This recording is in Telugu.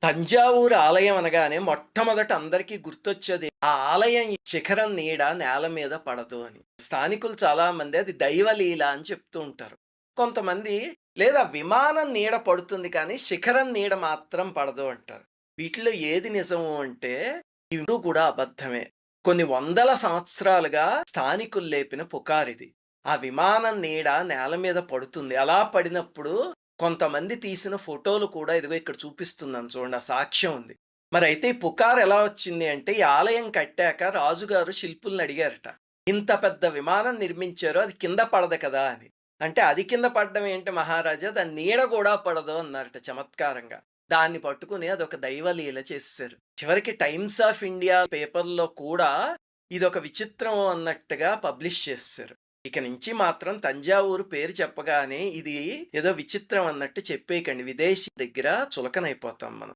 తంజావూరు ఆలయం అనగానే మొట్టమొదట అందరికీ గుర్తొచ్చేది ఆ ఆలయం శిఖరం నీడ నేల మీద పడదు అని. స్థానికులు చాలా మంది అది దైవలీల అని చెప్తూ ఉంటారు. కొంతమంది లేదా విమానం నీడ పడుతుంది కానీ శిఖరం నీడ మాత్రం పడదు అంటారు. వీటిలో ఏది నిజము అంటే ఈ 2 కూడా అబద్ధమే. కొన్ని వందల సంవత్సరాలుగా స్థానికులు లేపిన పుకారిది. ఆ విమానం నీడ నేల మీద పడుతుంది. అలా పడినప్పుడు కొంతమంది తీసిన ఫోటోలు కూడా ఇదిగో ఇక్కడ చూపిస్తున్నాను చూడండి. ఆ సాక్ష్యం ఉంది. మరైతే ఈ పుకారు ఎలా వచ్చింది అంటే, ఈ ఆలయం కట్టాక రాజుగారు శిల్పుల్ని అడిగారట. ఇంత పెద్ద విమానం నిర్మించారు. అది కింద పడదు కదా అని. అంటే అది కింద పడడం ఏంటి మహారాజా? దాని నీడ కూడా పడదు అన్నారట చమత్కారంగా. దాన్ని పట్టుకుని అదొక దైవలీల చేసేసారు. చివరికి టైమ్స్ ఆఫ్ ఇండియా పేపర్‌లో కూడా ఇదొక విచిత్రం అన్నట్టుగా పబ్లిష్ చేసేసారు. ఇక నుంచి మాత్రం తంజావూరు పేరు చెప్పగానే ఇది ఏదో విచిత్రం అన్నట్టు చెప్పేయకండి. విదేశీ దగ్గర చులకనైపోతాం మనం.